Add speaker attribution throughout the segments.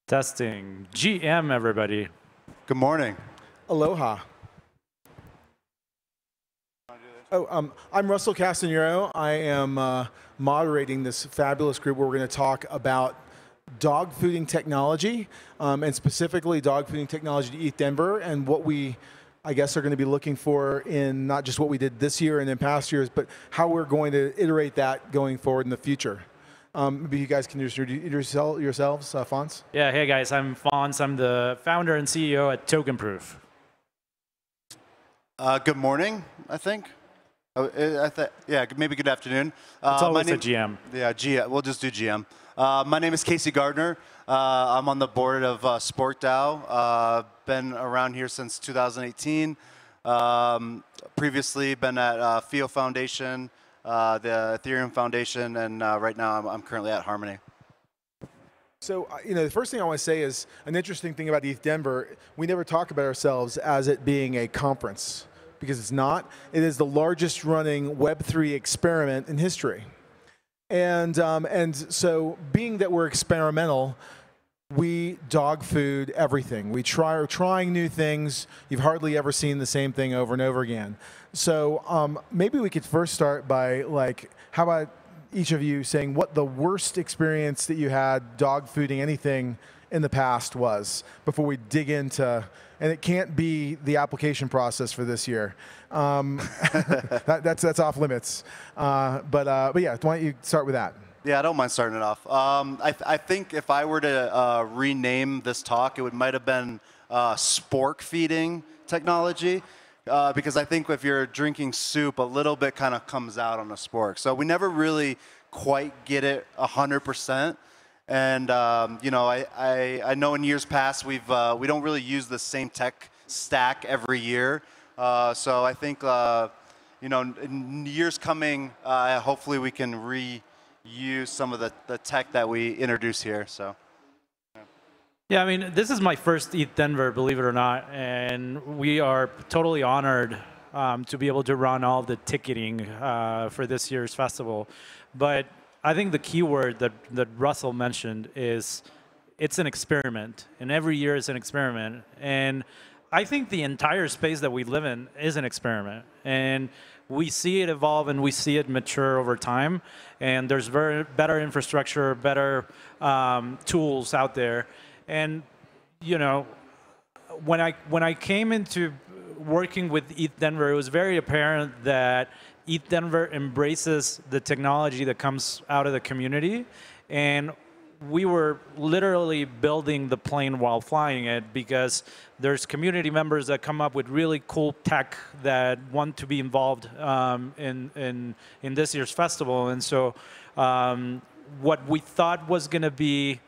Speaker 1: Testing. GM, everybody.
Speaker 2: Good morning.
Speaker 3: Aloha. I'm Russell Castagnaro. I am moderating this fabulous group where we're going to talk about dog fooding technology, and specifically dog fooding technology to ETHDenver, and what we, I guess, are going to be looking for in not just what we did this year and in past years, but how we're going to iterate that going forward in the future. Maybe you guys can introduce yourselves, Fonz.
Speaker 1: Yeah, hey guys, I'm Fonz. I'm the founder and CEO at TokenProof.
Speaker 2: Good morning, I think. Yeah, maybe good afternoon.
Speaker 1: It's always a GM.
Speaker 2: Yeah, GM. We'll just do GM. My name is Gardiner. I'm on the board of SportDAO. Been around here since 2018. Previously been at FIO Foundation, the Ethereum Foundation, and right now I'm currently at Harmony.
Speaker 3: So, the first thing I want to say is an interesting thing about ETHDenver. We never talk about ourselves as it being a conference, because it's not. It is the largest running Web3 experiment in history. And so being that we're experimental, we dog food everything. We are trying new things. You've hardly ever seen the same thing over and over again. So maybe we could first start by, how about each of you saying what the worst experience that you had dog fooding anything in the past was, before we dig into, and it can't be the application process for this year. That's off limits. But yeah, why don't you start with that?
Speaker 2: Yeah, I don't mind starting it off. I think if I were to rename this talk, it might have been spork feeding technology, because I think if you're drinking soup, a little bit kind of comes out on a spork. So we never really quite get it 100%. And I know in years past we don't really use the same tech stack every year. So I think in years coming, hopefully we can reuse some of the tech that we introduce here. So.
Speaker 1: Yeah, I mean, this is my first ETHDenver, believe it or not, and we are totally honored to be able to run all the ticketing for this year's festival. But I think the key word that Russell mentioned is it's an experiment, and every year is an experiment. And I think the entire space that we live in is an experiment, and we see it evolve and we see it mature over time. And there's better infrastructure, better tools out there. And when I came into working with ETHDenver, it was very apparent that ETHDenver embraces the technology that comes out of the community, and we were literally building the plane while flying it, because there's community members that come up with really cool tech that want to be involved in this year's festival. And so what we thought was going to be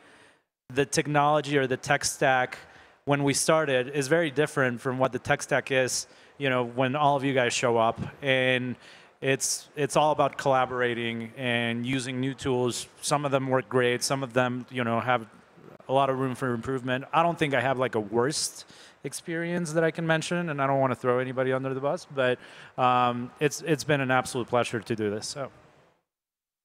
Speaker 1: the technology or the tech stack when we started is very different from what the tech stack is when all of you guys show up. And it's all about collaborating and using new tools. Some of them work great. Some of them have a lot of room for improvement. I don't think I have a worst experience that I can mention, and I don't want to throw anybody under the bus, but it's been an absolute pleasure to do this. So.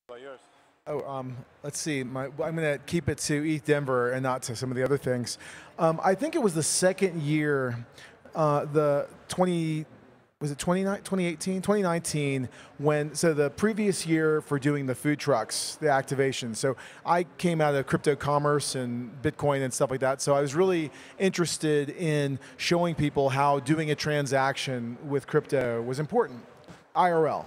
Speaker 2: What about yours?
Speaker 3: Oh, let's see. I'm going to keep it to ETHDenver and not to some of the other things. I think it was the second year, was it 2018, 2019, so the previous year for doing the food trucks, the activation. So I came out of crypto commerce and Bitcoin and stuff like that. So I was really interested in showing people how doing a transaction with crypto was important, IRL.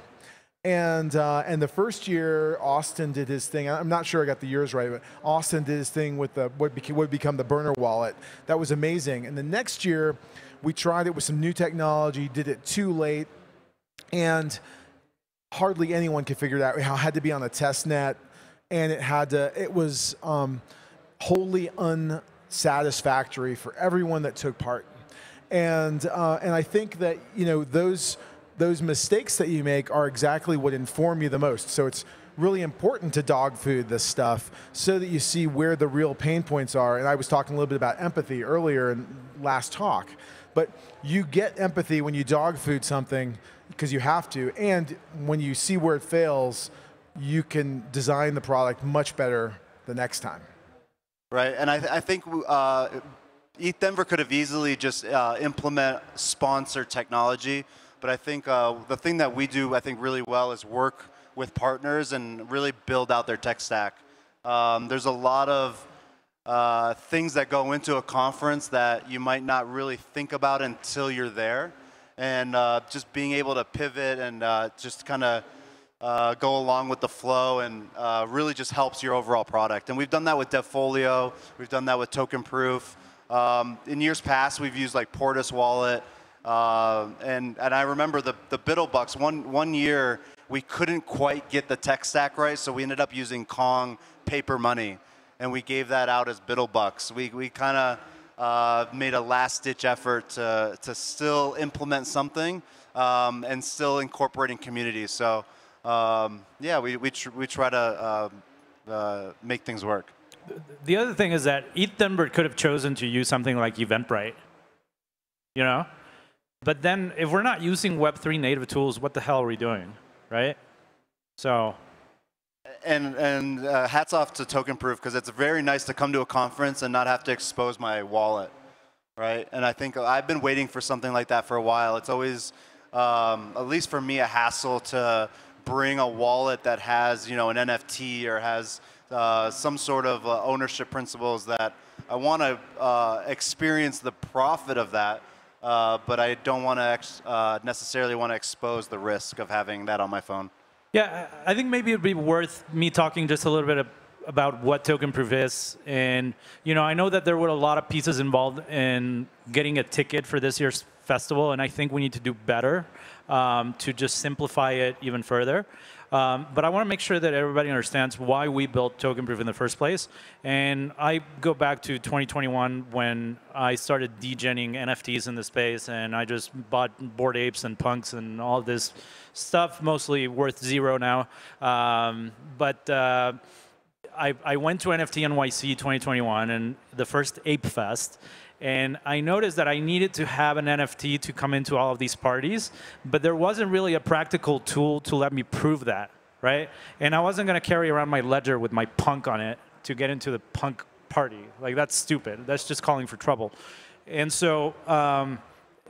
Speaker 3: And the first year, Austin did his thing. I'm not sure I got the years right, but Austin did his thing with what would become the burner wallet. That was amazing. And the next year, we tried it with some new technology, did it too late, and hardly anyone could figure it out. It had to be on a test net, and it was wholly unsatisfactory for everyone that took part. And I think that those mistakes that you make are exactly what inform you the most. So it's really important to dog food this stuff so that you see where the real pain points are. And I was talking a little bit about empathy earlier in last talk. But you get empathy when you dog food something because you have to. And when you see where it fails, you can design the product much better the next time.
Speaker 2: right? And I think ETHDenver could have easily just implement sponsored technology, but I think the thing that we do, I think, really well is work with partners and really build out their tech stack. There's a lot of things that go into a conference that you might not really think about until you're there, and just being able to pivot and just kind of go along with the flow and really just helps your overall product. And we've done that with DevFolio, we've done that with Token Proof. In years past, we've used like Portis Wallet, and I remember the BiddleBucks. One year, we couldn't quite get the tech stack right, so we ended up using Kong paper money, and we gave that out as BiddleBucks. We kind of made a last-ditch effort to still implement something and still incorporating communities. So yeah, we try to make things work.
Speaker 1: The other thing is that ETHDenver could have chosen to use something like Eventbrite, you know? But then if we're not using Web3 native tools, what the hell are we doing, right? So.
Speaker 2: And hats off to Token Proof, because it's very nice to come to a conference and not have to expose my wallet, right? And I think I've been waiting for something like that for a while. It's always, at least for me, a hassle to bring a wallet that has, an NFT or has some sort of ownership principles that I want to experience the profit of that, but I don't want to necessarily want to expose the risk of having that on my phone.
Speaker 1: Yeah, I think maybe it'd be worth me talking just a little bit about what Token Proof is. And I know that there were a lot of pieces involved in getting a ticket for this year's festival, and I think we need to do better to just simplify it even further. But I want to make sure that everybody understands why we built Token Proof in the first place. And I go back to 2021 when I started degenning NFTs in the space, and I just bought Bored Apes and Punks and all this stuff, mostly worth zero now. But I went to NFT NYC 2021 and the first Ape Fest. And I noticed that I needed to have an NFT to come into all of these parties, but there wasn't really a practical tool to let me prove that, right? And I wasn't going to carry around my ledger with my punk on it to get into the punk party. Like, that's stupid. That's just calling for trouble. And so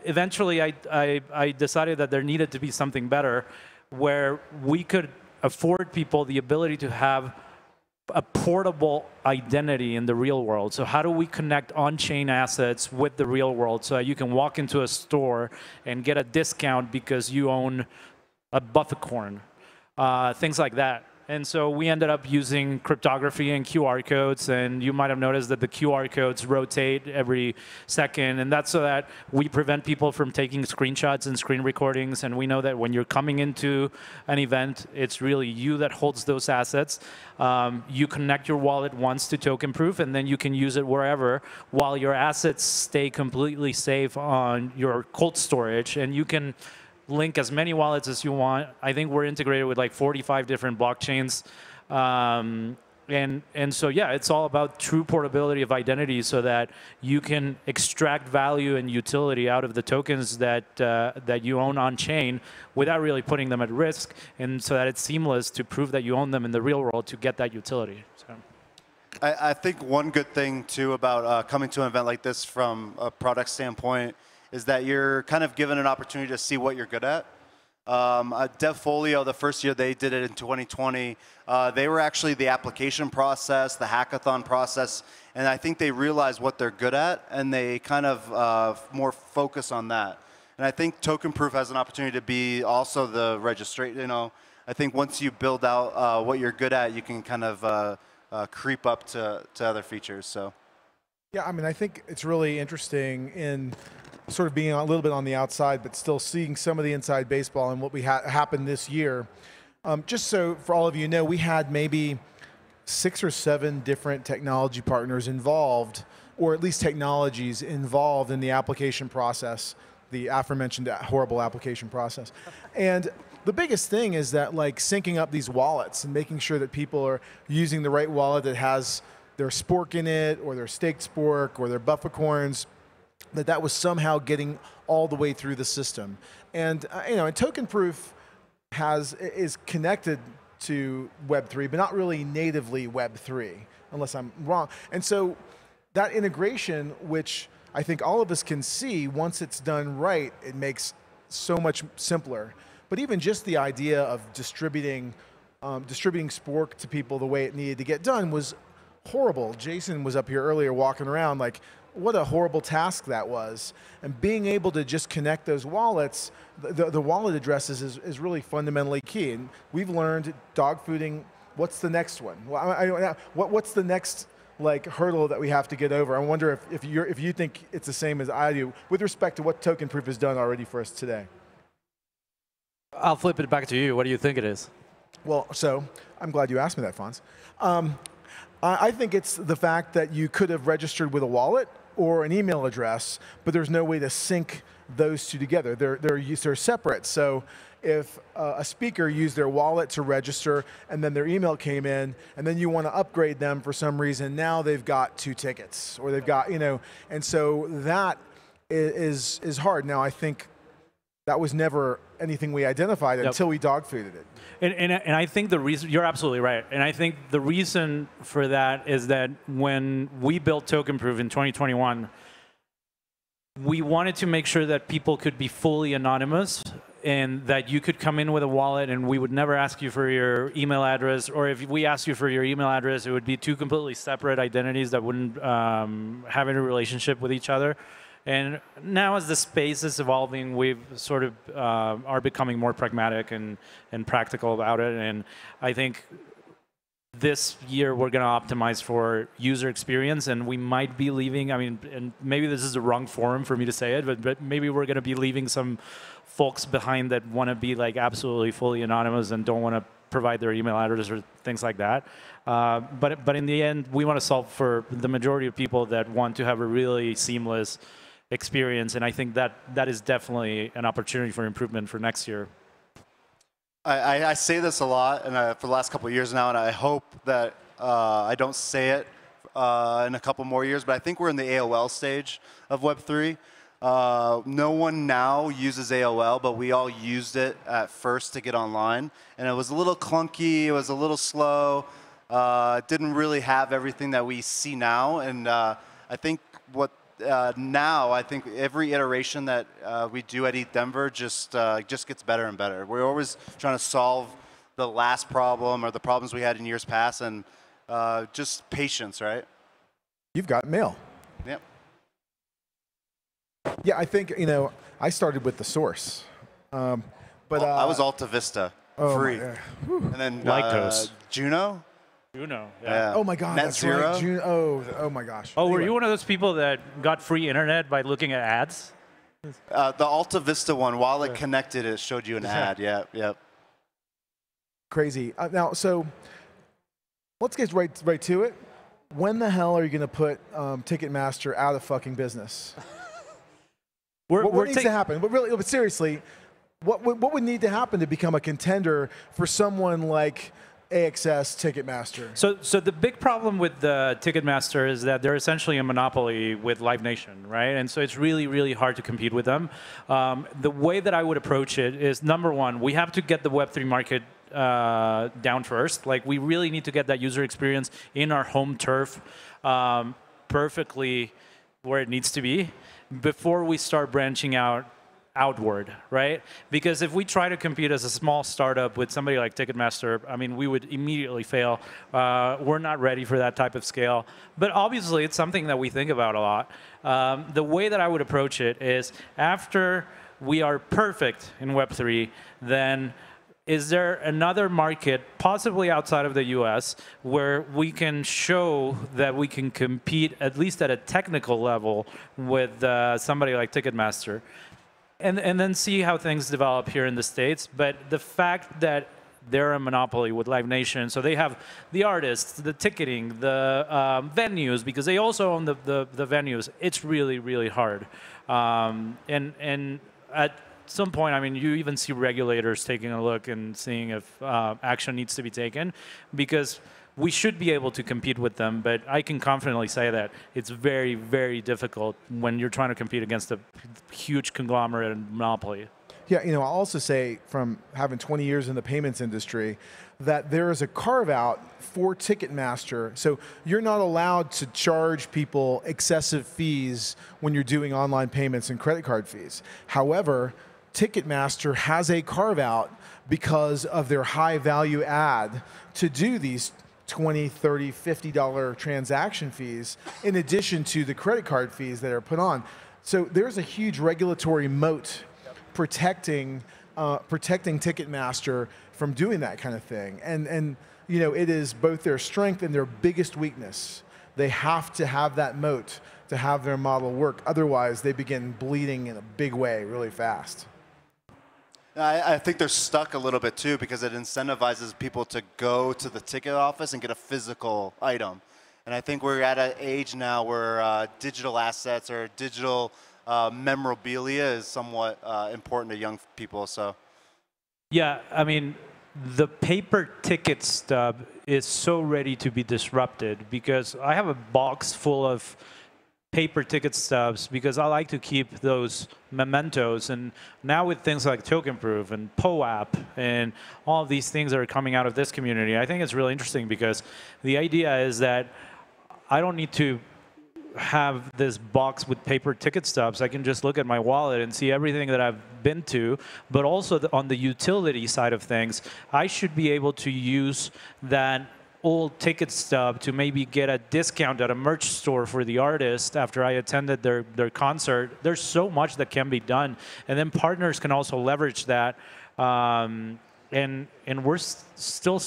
Speaker 1: eventually I decided that there needed to be something better where we could afford people the ability to have a portable identity in the real world. So how do we connect on-chain assets with the real world so that you can walk into a store and get a discount because you own a bufficorn, things like that. And so we ended up using cryptography and QR codes, and you might have noticed that the QR codes rotate every second, and that's so that we prevent people from taking screenshots and screen recordings, and we know that when you're coming into an event, it's really you that holds those assets. You connect your wallet once to Token Proof, and then you can use it wherever while your assets stay completely safe on your cold storage, and you can link as many wallets as you want. I think we're integrated with like 45 different blockchains. And so, yeah, it's all about true portability of identity so that you can extract value and utility out of the tokens that, that you own on-chain without really putting them at risk, and so that it's seamless to prove that you own them in the real world to get that utility. So.
Speaker 2: I think one good thing, too, about coming to an event like this from a product standpoint is that you're kind of given an opportunity to see what you're good at. DevFolio, the first year they did it in 2020, they were actually the application process, the hackathon process, and I think they realized what they're good at, and they kind of more focus on that. And I think Token Proof has an opportunity to be also the registration. I think once you build out what you're good at, you can kind of creep up to other features. So.
Speaker 3: Yeah, I mean, I think it's really interesting in sort of being a little bit on the outside, but still seeing some of the inside baseball and what we happened this year. Just so for all of you know, we had maybe 6 or 7 different technology partners involved, or at least technologies involved in the application process, the aforementioned horrible application process. And the biggest thing is that, like, syncing up these wallets and making sure that people are using the right wallet that has their spork in it, or their staked spork, or their bufficorns, that was somehow getting all the way through the system. And and Token Proof is connected to Web3, but not really natively Web3. unless I'm wrong. And so that integration, which I think all of us can see, once it's done right, it makes so much simpler. But even just the idea of distributing Spork to people the way it needed to get done was horrible. Jason was up here earlier walking around like, what a horrible task that was. And being able to just connect those wallets, the wallet addresses is really fundamentally key. And we've learned Dogfooding, what's the next one? Well, what's the next hurdle that we have to get over? I wonder if you think it's the same as I do with respect to what Token Proof has done already for us today.
Speaker 1: I'll flip it back to you. What do you think it is?
Speaker 3: Well, so I'm glad you asked me that, Fonz. I think it's the fact that you could have registered with a wallet or an email address, but there's no way to sync those two together. They're separate. So if a speaker used their wallet to register and then their email came in, and then you want to upgrade them for some reason, now they've got 2 tickets, or they've got, and so that is hard. Now, I think that was never anything we identified until we dogfooded it.
Speaker 1: And I think the reason, you're absolutely right. And I think the reason for that is that when we built Token Proof in 2021, we wanted to make sure that people could be fully anonymous and that you could come in with a wallet and we would never ask you for your email address, or if we asked you for your email address, it would be 2 completely separate identities that wouldn't have any relationship with each other. And now as the space is evolving, we've sort of are becoming more pragmatic and practical about it. And I think this year we're going to optimize for user experience, and we might be leaving, and maybe this is the wrong forum for me to say it, but maybe we're going to be leaving some folks behind that want to be absolutely fully anonymous and don't want to provide their email address or things like that. But in the end, we want to solve for the majority of people that want to have a really seamless experience, and I think that is definitely an opportunity for improvement for next year.
Speaker 2: I say this a lot and for the last couple of years now, and I hope that I don't say it in a couple more years, but I think we're in the AOL stage of Web3. No one now uses AOL, but we all used it at first to get online, and it was a little clunky, it was a little slow, it didn't really have everything that we see now, and I think now, I think every iteration that we do at ETHDenver just gets better and better. We're always trying to solve the last problem or the problems we had in years past, and just patience, right?
Speaker 3: You've got mail.
Speaker 2: Yep.
Speaker 3: Yeah, I think, I started with the source. But
Speaker 2: I was Alta Vista, free. And then Juno?
Speaker 1: Juno,
Speaker 3: yeah. Oh my God, that's
Speaker 2: Zero?
Speaker 3: right. Oh my gosh.
Speaker 1: Oh, were you one of those people that got free internet by looking at ads?
Speaker 2: The Alta Vista one, while it connected, it showed you an ad. Yep.
Speaker 3: Crazy. Now, so let's get right to it. When the hell are you going to put Ticketmaster out of fucking business? What needs to happen? But seriously, what would need to happen to become a contender for someone like AXS Ticketmaster?
Speaker 1: So the big problem with the Ticketmaster is that they're essentially a monopoly with Live Nation, right? And so it's really, really hard to compete with them. The way that I would approach it is, number one, we have to get the Web3 market down first. We really need to get that user experience in our home turf perfectly where it needs to be before we start branching outward, right? Because if we try to compete as a small startup with somebody like Ticketmaster, we would immediately fail. We're not ready for that type of scale. But obviously, it's something that we think about a lot. The way that I would approach it is, after we are perfect in Web3, then is there another market, possibly outside of the US, where we can show that we can compete, at least at a technical level, with somebody like Ticketmaster? And then see how things develop here in the States. But the fact that they're a monopoly with Live Nation, so they have the artists, the ticketing, the venues, because they also own the venues, it's really, really hard. And at some point, you even see regulators taking a look and seeing if action needs to be taken, because we should be able to compete with them, but I can confidently say that it's very, very difficult when you're trying to compete against a huge conglomerate and monopoly.
Speaker 3: Yeah, I'll also say from having 20 years in the payments industry that there is a carve out for Ticketmaster. So you're not allowed to charge people excessive fees when you're doing online payments and credit card fees. However, Ticketmaster has a carve out because of their high value add to do these $20, $30, $50 transaction fees in addition to the credit card fees that are put on. So there's a huge regulatory moat protecting Ticketmaster from doing that kind of thing. And it is both their strength and their biggest weakness. They have to have that moat to have their model work. Otherwise, they begin bleeding in a big way really fast.
Speaker 2: I think they're stuck a little bit too because it incentivizes people to go to the ticket office and get a physical item. And I think we're at an age now where digital assets or digital memorabilia is somewhat important to young people. So,
Speaker 1: yeah, I mean, the paper ticket stub is so ready to be disrupted because I have a box full of paper ticket stubs because I like to keep those mementos. And now with things like token proof and POAP and all of these things that are coming out of this community, I think it's really interesting because the idea is that I don't need to have this box with paper ticket stubs. I can just look at my wallet and see everything that I've been to, but also on the utility side of things, I should be able to use that old ticket stub to maybe get a discount at a merch store for the artist after I attended their concert. There's so much that can be done. And then partners can also leverage that. And we're still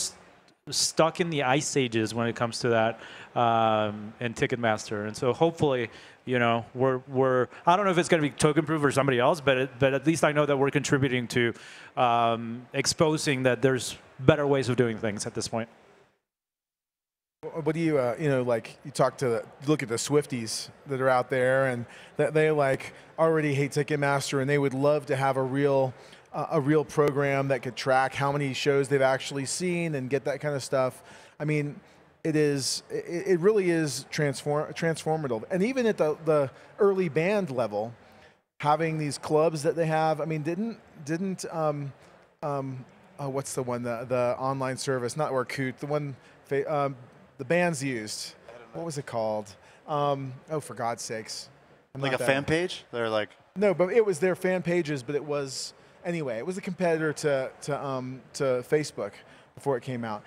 Speaker 1: stuck in the ice ages when it comes to that in Ticketmaster. And so hopefully, we're I don't know if it's going to be token proof or somebody else, but at least I know that we're contributing to exposing that there's better ways of doing things at this point.
Speaker 3: What do you, like you look at the Swifties that are out there and that they already hate Ticketmaster and they would love to have a real program that could track how many shows they've actually seen and get that kind of stuff. I mean, it really is transformative. And even at the early band level, having these clubs that they have, I mean, didn't what's the one, the online service, not Orkut, the one, the bands used. What was it called? For God's sakes.
Speaker 2: Like a fan page? They're like...
Speaker 3: No, but it was their fan pages, but it was... Anyway, it was a competitor to Facebook before it came out.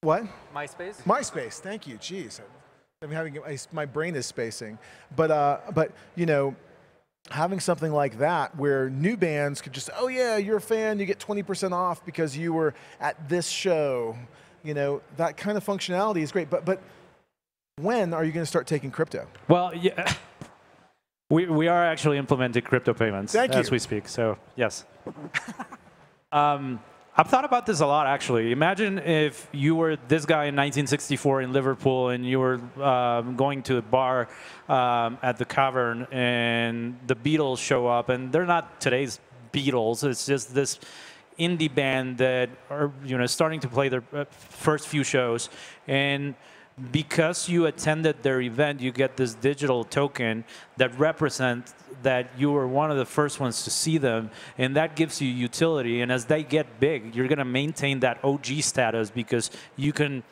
Speaker 3: What?
Speaker 4: MySpace?
Speaker 3: MySpace, thank you. Jeez. I'm having, my brain is spacing. But having something like that where new bands could just, oh yeah, you're a fan, you get 20% off because you were at this show. That kind of functionality is great. But when are you going to start taking crypto?
Speaker 1: Well, yeah, we are actually implementing crypto payments as we speak. So yes, I've thought about this a lot actually. Imagine if you were this guy in 1964 in Liverpool and you were going to a bar at the Cavern and the Beatles show up, and they're not today's Beatles. It's just this indie band that are starting to play their first few shows, and because you attended their event, you get this digital token that represents that you were one of the first ones to see them, and that gives you utility. And as they get big, you're going to maintain that OG status because you can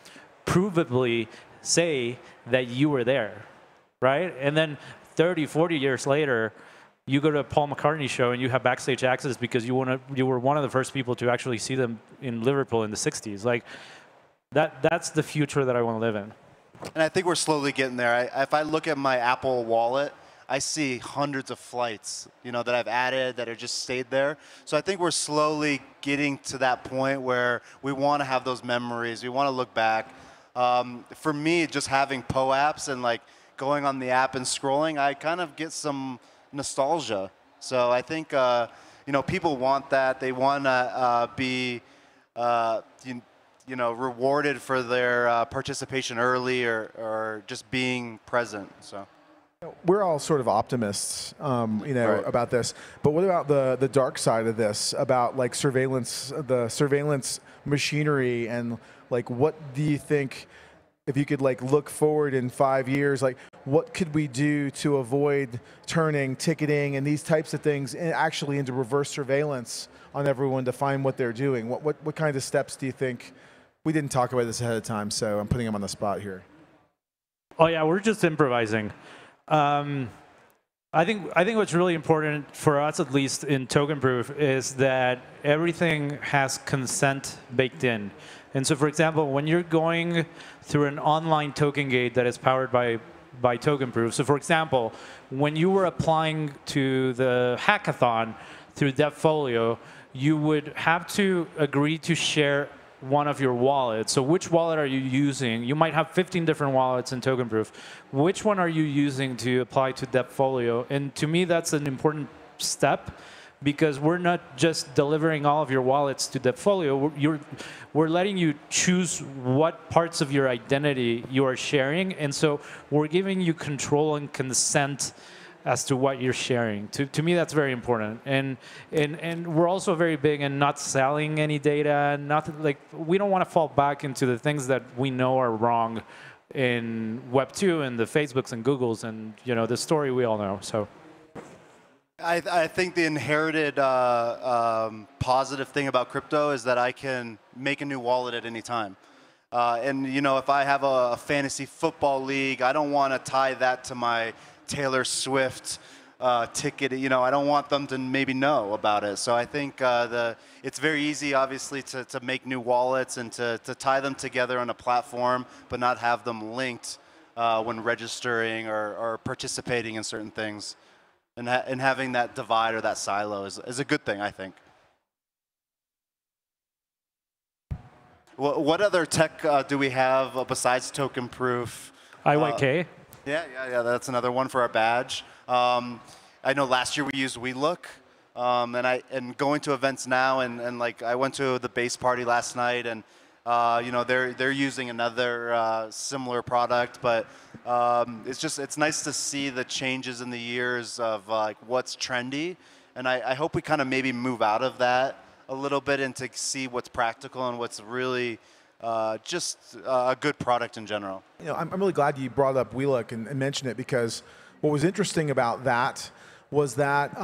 Speaker 1: provably say that you were there, right? And then 30, 40 years later, you go to a Paul McCartney show and you have backstage access because you were one of the first people to actually see them in Liverpool in the 60s. Like, that's the future that I want to live in.
Speaker 2: And I think we're slowly getting there. If I look at my Apple Wallet, I see hundreds of flights, that I've added that have just stayed there. So I think we're slowly getting to that point where we want to have those memories. We want to look back. For me, just having POAPs and going on the app and scrolling, I kind of get some nostalgia. So I think people want that. They want to be rewarded for their participation early or just being present. So
Speaker 3: we're all sort of optimists,
Speaker 2: Right.
Speaker 3: about this. But what about the dark side of this? About surveillance, the surveillance machinery, and what do you think if you could like look forward in 5 years, like what could we do to avoid turning ticketing and these types of things actually into reverse surveillance on everyone to find what they're doing? What kind of steps do you think? We didn't talk about this ahead of time, so I'm putting them on the spot here.
Speaker 1: Oh yeah, we're just improvising. I think what's really important for us, at least in token proof, is that everything has consent baked in. And so, for example, when you're going through an online token gate that is powered by token proof, so for example, when you were applying to the hackathon through Devfolio, you would have to agree to share one of your wallets. So which wallet are you using? You might have 15 different wallets in token proof. Which one are you using to apply to Devfolio? And to me, that's an important step, because we're not just delivering all of your wallets to Devfolio. We're letting you choose what parts of your identity you are sharing. And so we're giving you control and consent as to what you're sharing. To me, that's very important. And we're also very big in not selling any data. Nothing, like, we don't want to fall back into the things that we know are wrong in Web 2 and the Facebooks and Googles and the story we all know. So
Speaker 2: I think the inherited positive thing about crypto is that I can make a new wallet at any time. And if I have a fantasy football league, I don't want to tie that to my Taylor Swift ticket. I don't want them to maybe know about it. So I think it's very easy, obviously, to make new wallets and to tie them together on a platform, but not have them linked when registering or participating in certain things. And having that divide or that silo is a good thing, I think. What other tech do we have besides token proof?
Speaker 1: IYK?
Speaker 2: Yeah, that's another one for our badge. I know last year we used WeLook, and going to events now, and like I went to the base party last night, and they're using another similar product, but it's nice to see the changes in the years of like what's trendy, and I hope we kind of maybe move out of that a little bit and to see what's practical and what's really just a good product in general.
Speaker 3: I'm really glad you brought up WeLook and mentioned it, because what was interesting about that was that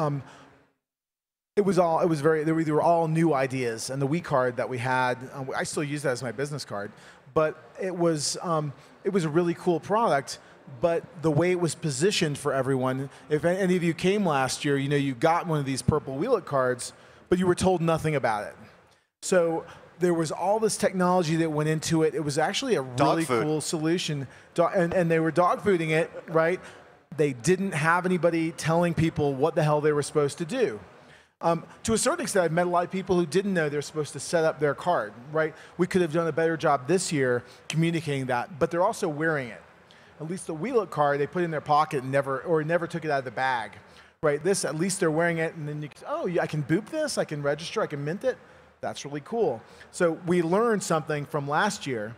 Speaker 3: they were all new ideas, and the We card that we had, I still use that as my business card, but it was a really cool product. But the way it was positioned for everyone, if any of you came last year, you got one of these purple WeLook cards, but you were told nothing about it. So there was all this technology that went into it. It was actually a really cool solution, and they were dog fooding it, right? They didn't have anybody telling people what the hell they were supposed to do. To a certain extent, I've met a lot of people who didn't know they're supposed to set up their card, right? We could have done a better job this year communicating that, but they're also wearing it. At least the WeLook card, they put in their pocket and never took it out of the bag, right? This, at least they're wearing it, and then I can boop this, I can register, I can mint it. That's really cool. So we learned something from last year.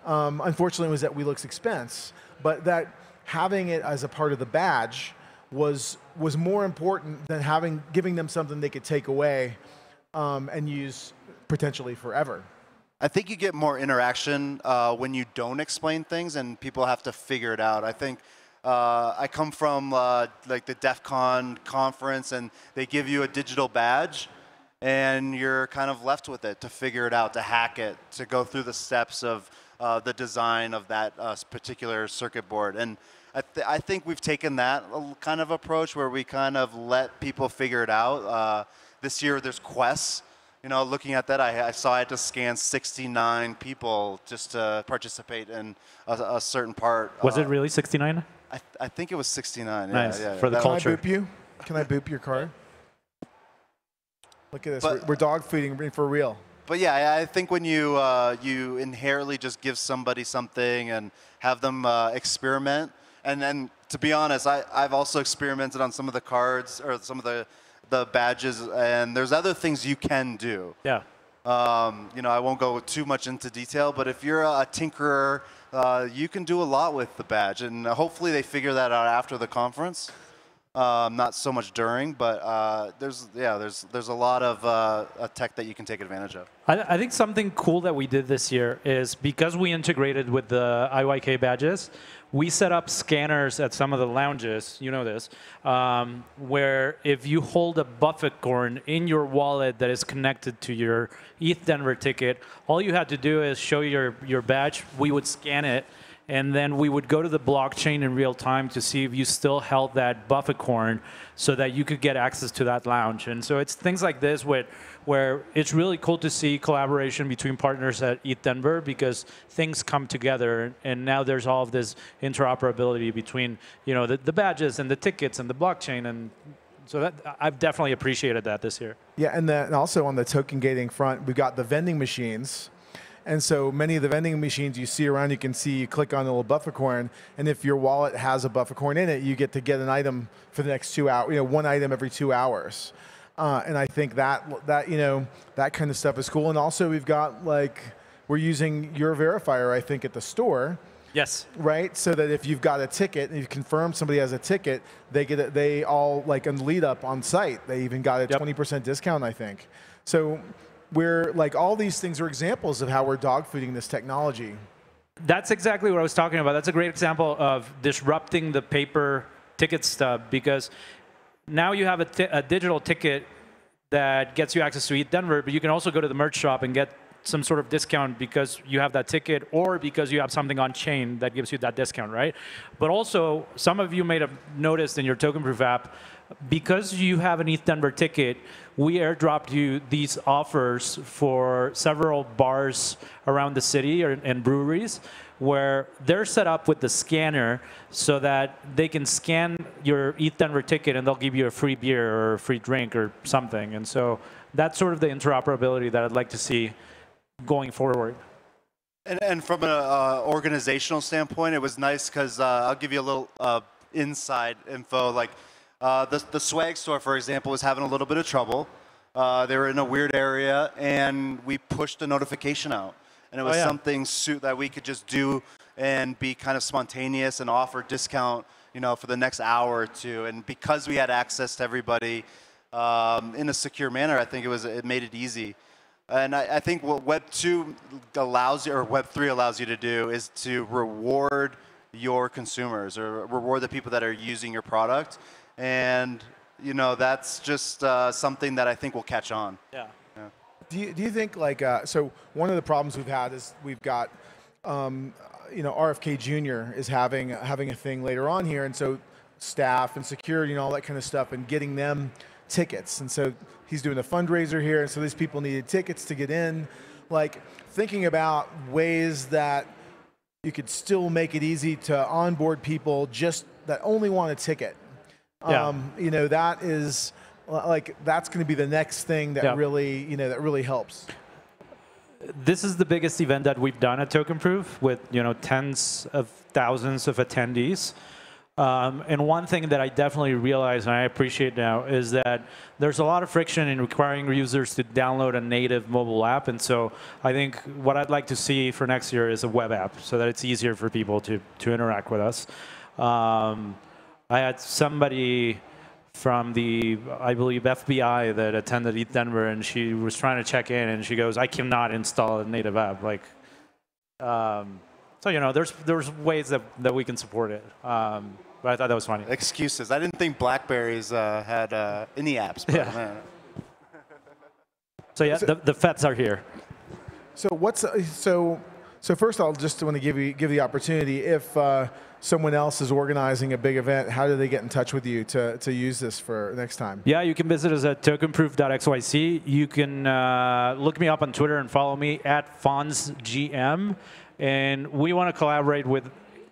Speaker 3: Unfortunately, it was at WeLook's expense, but that having it as a part of the badge was more important than giving them something they could take away and use potentially forever.
Speaker 2: I think you get more interaction when you don't explain things and people have to figure it out. I think I come from like the DEF CON conference, and they give you a digital badge, and you're kind of left with it to figure it out, to hack it, to go through the steps of the design of that particular circuit board. And I think we've taken that kind of approach where we kind of let people figure it out. This year there's quests. Looking at that, I saw I had to scan 69 people just to participate in a certain part.
Speaker 1: Was it really 69?
Speaker 2: I think it was 69.
Speaker 1: Nice.
Speaker 2: Yeah,
Speaker 1: for the culture.
Speaker 3: Can I boop you? Can I boop your card? Look at this. We're dog fooding for real.
Speaker 2: But yeah, I think when you inherently just give somebody something and have them experiment, and then to be honest, I've also experimented on some of the cards or some of the badges, and there's other things you can do.
Speaker 1: Yeah.
Speaker 2: I won't go too much into detail, but if you're a tinkerer, you can do a lot with the badge, and hopefully they figure that out after the conference. not so much during, but there's a lot of tech that you can take advantage of.
Speaker 1: I think something cool that we did this year is because we integrated with the IYK badges, we set up scanners at some of the lounges, you know this, where if you hold a buffet corn in your wallet that is connected to your ETHDenver ticket, all you had to do is show your badge, we would scan it, and then we would go to the blockchain in real time to see if you still held that buffet corn so that you could get access to that lounge. And so it's things like this where it's really cool to see collaboration between partners at ETHDenver because things come together. And now there's all of this interoperability between the badges and the tickets and the blockchain. And so that I've definitely appreciated that this year.
Speaker 3: Yeah, and also on the token gating front, we've got the vending machines. And so many of the vending machines you see around, you click on a little buffer coin, and if your wallet has a buffer coin in it, you get to get an item for the next 2 hours, one item every 2 hours. And I think that kind of stuff is cool. And also we've got we're using your verifier, I think, at the store.
Speaker 1: Yes.
Speaker 3: Right? So that if you've got a ticket and you confirm somebody has a ticket, they all on lead up on site. They even got a 20% discount, I think. So we're all these things are examples of how we're dogfooding this technology.
Speaker 1: That's exactly what I was talking about. That's a great example of disrupting the paper ticket stub because now you have a digital ticket that gets you access to ETHDenver, but you can also go to the merch shop and get some sort of discount because you have that ticket or because you have something on chain that gives you that discount, right? But also, some of you may have noticed in your token-proof app, because you have an ETHDenver ticket, we airdropped you these offers for several bars around the city and breweries where they're set up with the scanner so that they can scan your ETHDenver ticket and they'll give you a free beer or a free drink or something. And so that's sort of the interoperability that I'd like to see going forward.
Speaker 2: And from an organizational standpoint, it was nice because I'll give you a little inside info. The swag store, for example, was having a little bit of trouble. They were in a weird area, and we pushed a notification out. And it was something that we could just do and be kind of spontaneous and offer discount, for the next hour or two. And because we had access to everybody in a secure manner, I think it made it easy. And I think what Web 2 allows you, or Web 3 allows you to do, is to reward your consumers or reward the people that are using your product. And that's just something that I think will catch on.
Speaker 1: Yeah.
Speaker 3: Do you think so one of the problems we've had is we've got RFK Jr. is having a thing later on here, and so staff and security and all that kind of stuff, and getting them tickets, and so he's doing a fundraiser here, and so these people needed tickets to get in. Thinking about ways that you could still make it easy to onboard people just that only want a ticket. That is that's going to be the next thing that really helps.
Speaker 1: This is the biggest event that we've done at TokenProof with tens of thousands of attendees. And one thing that I definitely realize and I appreciate now is that there's a lot of friction in requiring users to download a native mobile app. And so I think what I'd like to see for next year is a web app so that it's easier for people to interact with us. I had somebody from the, I believe, FBI that attended ETHDenver, and she was trying to check in, and she goes, I cannot install a native app. So, there's ways that we can support it. But I thought that was funny.
Speaker 2: Excuses. I didn't think BlackBerries had any apps. But
Speaker 1: yeah. So, the FETs are here.
Speaker 3: So first, I'll just want to give the opportunity. If someone else is organizing a big event, how do they get in touch with you to use this for next time?
Speaker 1: Yeah, you can visit us at tokenproof.xyz. You can look me up on Twitter and follow me at FonzGM. And we want to collaborate with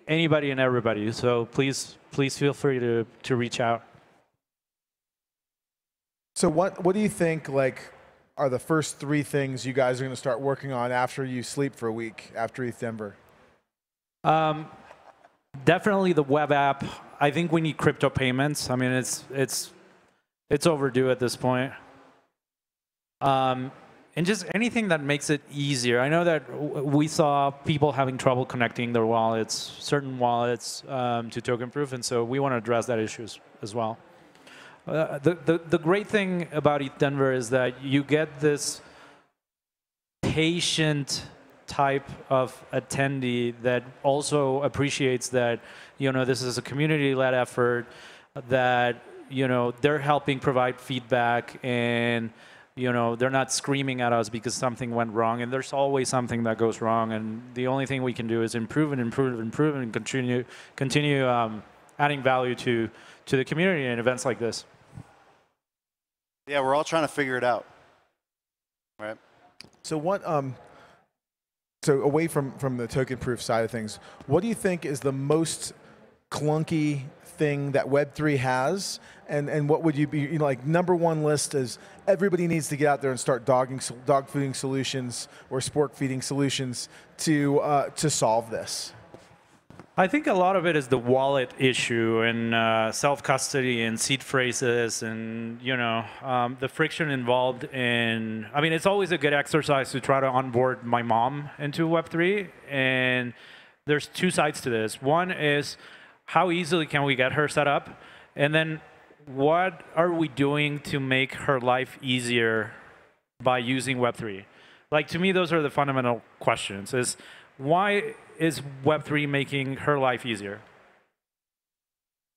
Speaker 1: anybody and everybody. So please feel free to reach out. So
Speaker 3: what do you think are the first 3 things you guys are going to start working on after you sleep for a week after ETHDenver?
Speaker 1: Definitely the web app. I think we need crypto payments. I mean, it's overdue at this point. And just anything that makes it easier. I know that we saw people having trouble connecting their wallets, certain wallets, to TokenProof, and so we want to address that issue as well. the great thing about ETHDenver is that you get this patient type of attendee that also appreciates that, you know, this is a community-led effort, that, you know, they're helping provide feedback, and, you know, they're not screaming at us because something went wrong, and there's always something that goes wrong, and the only thing we can do is improve and improve and improve and continue adding value to the community in events like this.
Speaker 2: Yeah, we're all trying to figure it out, right?
Speaker 3: So what? So away from the token proof side of things, what do you think is the most clunky thing that Web3 has, and what would you be, you know, like #1 list is everybody needs to get out there and start dog fooding solutions or sport feeding solutions to solve this?
Speaker 1: I think a lot of it is the wallet issue and self-custody and seed phrases and, you know, the friction involved in, I mean, it's always a good exercise to try to onboard my mom into Web3. And there's two sides to this. One is how easily can we get her set up? And then what are we doing to make her life easier by using Web3? Like, to me, those are the fundamental questions. Is why is Web3 making her life easier?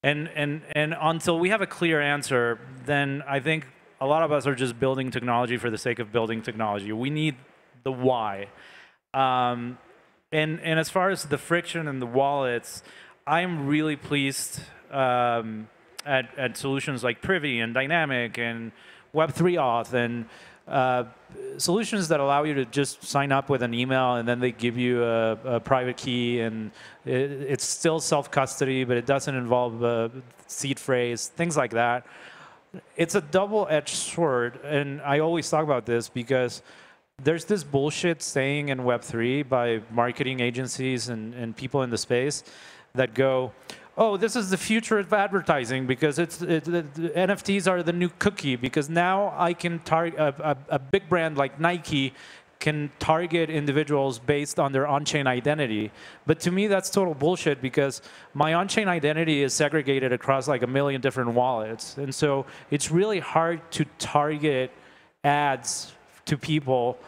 Speaker 1: And until we have a clear answer, then I think a lot of us are just building technology for the sake of building technology. We need the why. And as far as the friction and the wallets, I'm really pleased at solutions like Privy and Dynamic and Web3 Auth and solutions that allow you to just sign up with an email and then they give you a private key, and it's still self-custody, but it doesn't involve a seed phrase, things like that. It's a double-edged sword, and I always talk about this because there's this bullshit saying in Web3 by marketing agencies and people in the space that go, oh, this is the future of advertising because the NFTs are the new cookie, because now I can target a big brand like Nike can target individuals based on their on-chain identity. But to me, that's total bullshit because my on-chain identity is segregated across like 1 million different wallets. And so it's really hard to target ads to people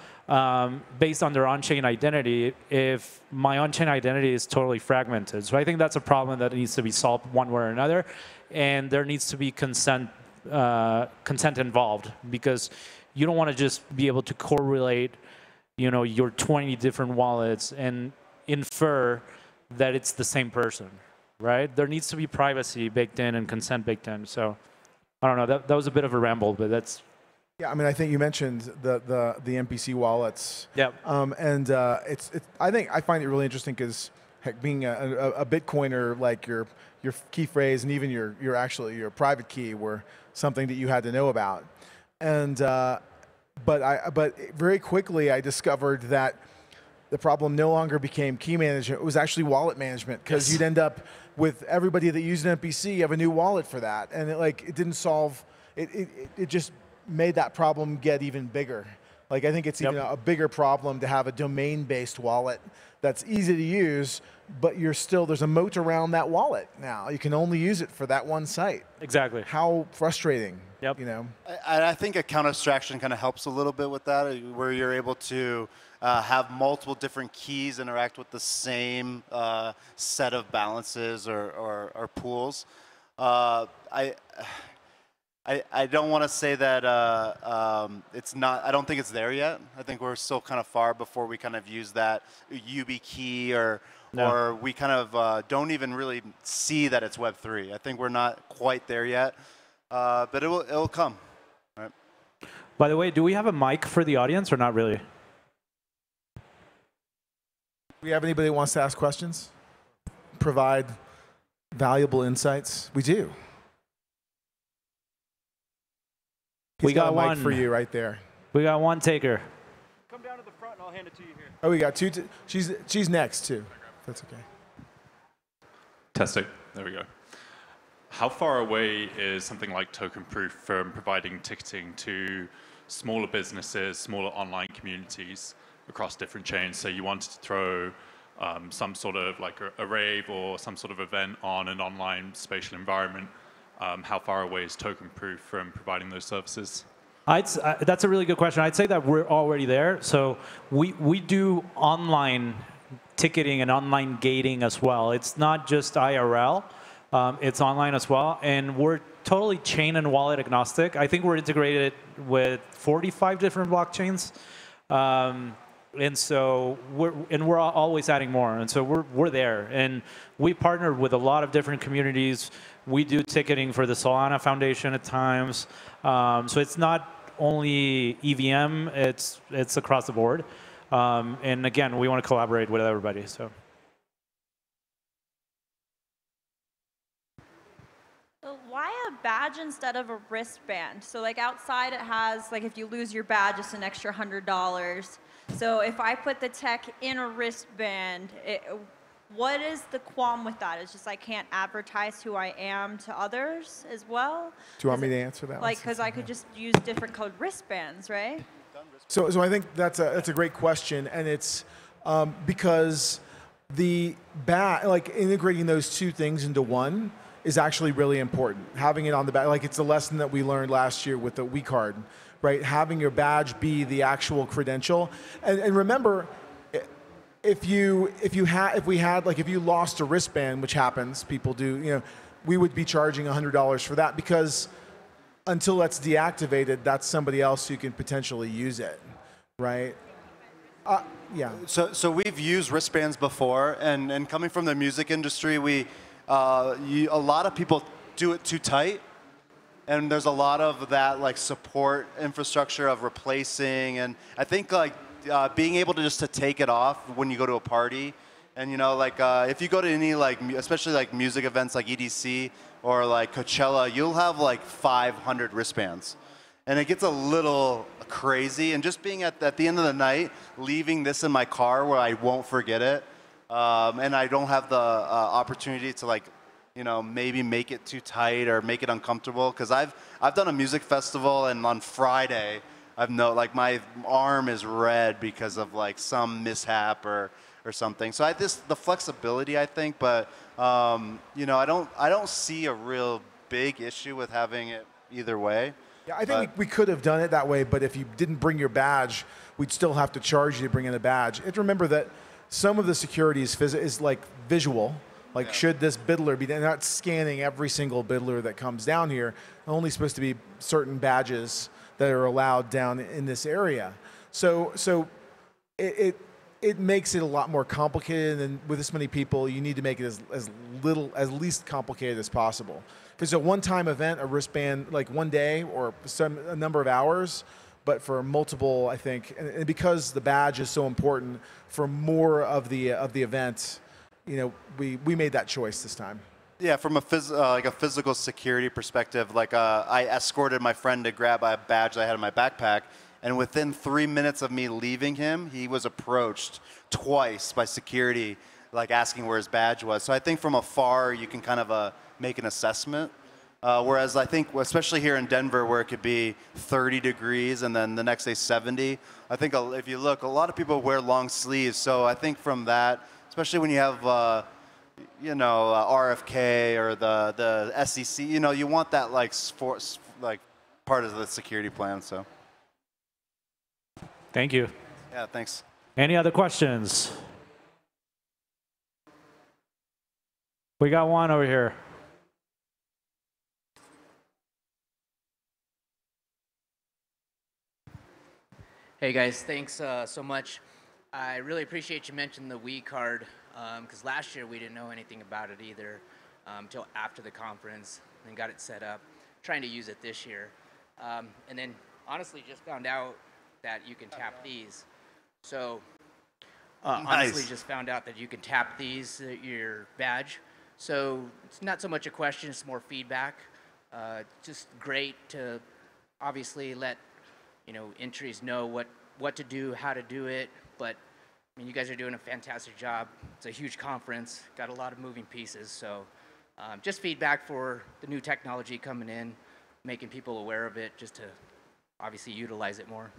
Speaker 1: based on their on-chain identity if my on-chain identity is totally fragmented. So I think that's a problem that needs to be solved one way or another, and there needs to be consent involved, because you don't want to just be able to correlate, you know, your 20 different wallets and infer that it's the same person, right? There needs to be privacy baked in and consent baked in. So I don't know, that was a bit of a ramble, but that's.
Speaker 3: Yeah, I mean, I think you mentioned the MPC wallets.
Speaker 1: Yeah.
Speaker 3: And I find it really interesting because being a Bitcoiner, like your key phrase and even your private key were something that you had to know about. And but very quickly I discovered that the problem no longer became key management; it was actually wallet management, because you'd end up with everybody that used an MPC, you have a new wallet for that, and it didn't solve it just made that problem get even bigger. Like, I think it's even a bigger problem to have a domain-based wallet that's easy to use, but there's a moat around that wallet now. You can only use it for that one site.
Speaker 1: Exactly.
Speaker 3: How frustrating, you know?
Speaker 2: I think account abstraction kind of helps a little bit with that, where you're able to have multiple different keys interact with the same set of balances or pools. I don't want to say that it's not. I don't think it's there yet. I think we're still kind of far before we kind of use that YubiKey or we kind of don't even really see that it's Web3. I think we're not quite there yet, but it'll come. Right.
Speaker 1: By the way, do we have a mic for the audience or not really?
Speaker 3: Do we have anybody that wants to ask questions? Provide valuable insights? We do. We got a mic for you right there.
Speaker 1: We got one taker.
Speaker 4: Come down to the front and I'll hand it to you here.
Speaker 3: Oh, we got two. She's next too. That's okay.
Speaker 5: Testing. There we go. How far away is something like token proof from providing ticketing to smaller businesses, smaller online communities across different chains? So you wanted to throw some sort of like a rave or some sort of event on an online spatial environment. How far away is Token Proof from providing those services?
Speaker 1: That's a really good question. I'd say that we're already there. So we do online ticketing and online gating as well. It's not just IRL. It's online as well. And we're totally chain and wallet agnostic. I think we're integrated with 45 different blockchains. And so we're always adding more. And so we're there. And we partnered with a lot of different communities. We do ticketing for the Solana Foundation at times. So it's not only EVM, it's across the board. And again, we want to collaborate with everybody. So.
Speaker 6: Why a badge instead of a wristband? So like outside it has, like if you lose your badge, it's an extra $100. So if I put the tech in a wristband, what is the qualm with that? It's just I can't advertise who I am to others as well?
Speaker 3: Do you want me to answer that?
Speaker 6: Like, because I could just use different colored wristbands, right?
Speaker 3: So I think that's a great question, and it's because the like integrating those two things into one is actually really important. Having it on the back, like it's a lesson that we learned last year with the WeCard, right? Having your badge be the actual credential, and remember, if you lost a wristband, which happens, people do, we would be charging $100 for that because until that's deactivated, that's somebody else who can potentially use it, right? Yeah.
Speaker 2: So we've used wristbands before, and coming from the music industry, a lot of people do it too tight, and there's a lot of that like support infrastructure of replacing, and I think like being able to take it off when you go to a party, and if you go to any especially like music events like EDC or like Coachella, you'll have like 500 wristbands, and it gets a little crazy. And just being at the end of the night, leaving this in my car where I won't forget it. And I don't have the opportunity to maybe make it too tight or make it uncomfortable, because I've done a music festival, and on Friday my arm is red because of some mishap or something. So the flexibility, I think, but I don't see a real big issue with having it either way.
Speaker 3: Yeah, I think we could have done it that way, but if you didn't bring your badge, we'd still have to charge you to bring in a badge. And remember that some of the security is like visual. Like, should this biddler be, they're not scanning every single biddler that comes down here. They're only supposed to be certain badges that are allowed down in this area. So it makes it a lot more complicated, and with this many people, you need to make it as least complicated as possible. If it's a one-time event, a wristband, like one day or a number of hours, but for multiple, I think, and because the badge is so important for more of the event, we made that choice this time.
Speaker 2: Yeah, from a physical security perspective, I escorted my friend to grab a badge I had in my backpack, and within 3 minutes of me leaving him, he was approached twice by security, asking where his badge was. So I think from afar, you can kind of make an assessment. Whereas I think, especially here in Denver, where it could be 30 degrees and then the next day 70, I think if you look, a lot of people wear long sleeves. So I think from that, especially when you have, RFK or the SEC, you want that part of the security plan. So.
Speaker 1: Thank you.
Speaker 2: Yeah, thanks.
Speaker 1: Any other questions? We got one over here.
Speaker 7: Hey guys, thanks so much. I really appreciate you mentioning the Wii card, because last year we didn't know anything about it either until after the conference, and got it set up. Trying to use it this year, and then honestly just found out that you can tap these. So honestly just found out that you can tap these your badge. So it's not so much a question, it's more feedback. Just great to obviously let entries know what to do, how to do it, but I mean, you guys are doing a fantastic job. It's a huge conference, got a lot of moving pieces, so just feedback for the new technology coming in, making people aware of it, just to obviously utilize it more.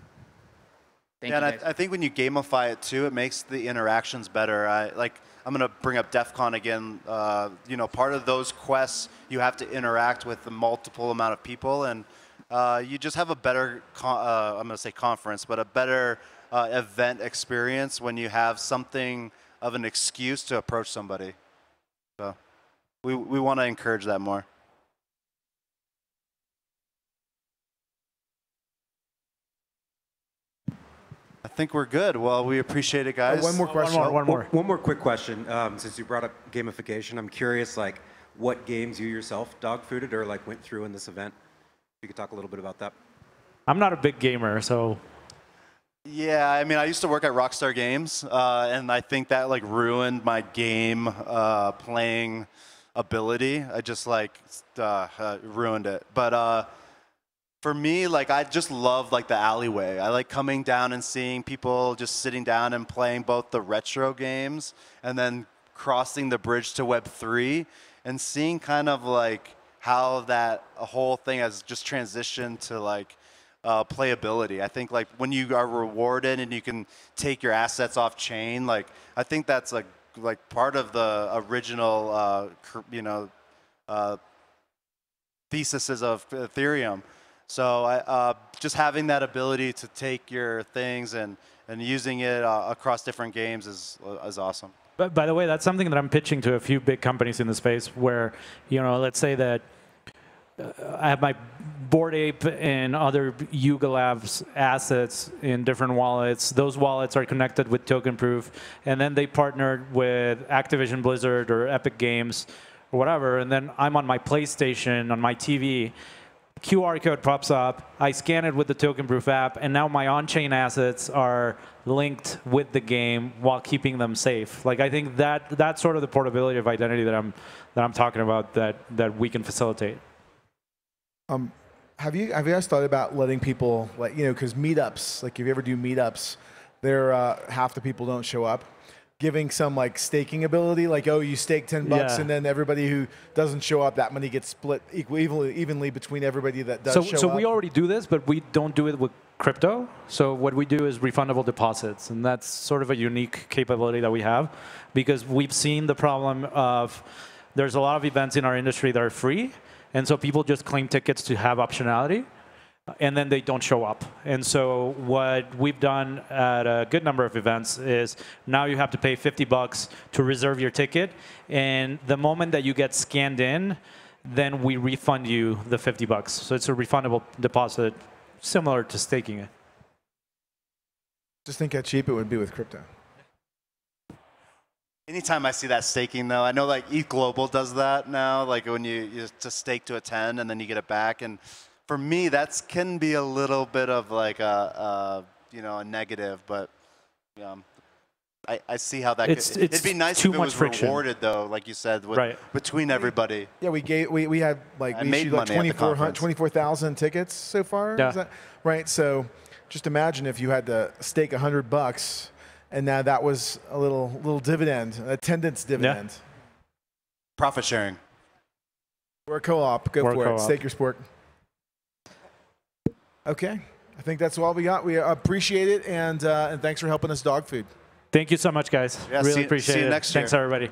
Speaker 7: Thank
Speaker 2: Yeah,
Speaker 7: you
Speaker 2: and
Speaker 7: guys.
Speaker 2: I think when you gamify it too, it makes the interactions better. I'm gonna bring up DEF CON again. You know, part of those quests, you have to interact with a multiple amount of people, and you just have a better, I'm gonna say conference, but a better event experience when you have something of an excuse to approach somebody. So we want to encourage that more. I think we're good. Well, we appreciate it, guys.
Speaker 3: One more question.
Speaker 8: One more quick question. Since you brought up gamification, I'm curious, like, what games you yourself dog-fooded or like went through in this event. If you could talk a little bit about that.
Speaker 1: I'm not a big gamer, so.
Speaker 2: Yeah, I mean, I used to work at Rockstar Games, and I think that like ruined my game playing ability. I just like ruined it. But for me, like I just love like the alleyway. I like coming down and seeing people just sitting down and playing both the retro games and then crossing the bridge to Web3 and seeing kind of like how that whole thing has just transitioned to like playability. I think like when you are rewarded and you can take your assets off chain, like I think that's like part of the original theses of Ethereum. So just having that ability to take your things and using it across different games is awesome.
Speaker 1: But by the way, that's something that I'm pitching to a few big companies in the space where, you know, let's say that I have my Bored Ape and other Yuga Labs assets in different wallets. Those wallets are connected with token proof, and then they partnered with Activision Blizzard or Epic Games or whatever, and then I'm on my PlayStation, on my TV, QR code pops up, I scan it with the token proof app, and now my on-chain assets are linked with the game while keeping them safe. Like I think that's sort of the portability of identity that I'm talking about that we can facilitate.
Speaker 3: Have you guys thought about letting people, like, you know, because meetups, like if you ever do meetups, there half the people don't show up. Giving some like staking ability, like, oh, you stake $10 and then everybody who doesn't show up, that money gets split evenly between everybody that does show up.
Speaker 1: So we already do this, but we don't do it with crypto. So what we do is refundable deposits, and that's sort of a unique capability that we have because we've seen the problem of there's a lot of events in our industry that are free, and so people just claim tickets to have optionality, and then they don't show up. And so what we've done at a good number of events is now you have to pay $50 to reserve your ticket, and the moment that you get scanned in, then we refund you the $50. So it's a refundable deposit, similar to staking it.
Speaker 3: Just think how cheap it would be with crypto.
Speaker 2: Anytime I see that staking, though, I know like ETH Global does that now, like when you just stake to a 10 and then you get it back. And for me, that can be a little bit of like a negative, but I see how that could. It'd be nice if it was rewarded, though, like you said, between everybody.
Speaker 3: Yeah, we had like we issued like 24,000 tickets so far.
Speaker 1: Yeah.
Speaker 3: Is that right? So just imagine if you had to stake $100, and now that was a little dividend, attendance dividend.
Speaker 1: Yeah.
Speaker 2: Profit sharing.
Speaker 3: We're a co-op. Go for it. Stake your sport. Okay, I think that's all we got. We appreciate it, and thanks for helping us dog food.
Speaker 1: Thank you so much, guys.
Speaker 2: Yeah,
Speaker 1: really appreciate it.
Speaker 2: See you next year.
Speaker 1: Thanks, everybody.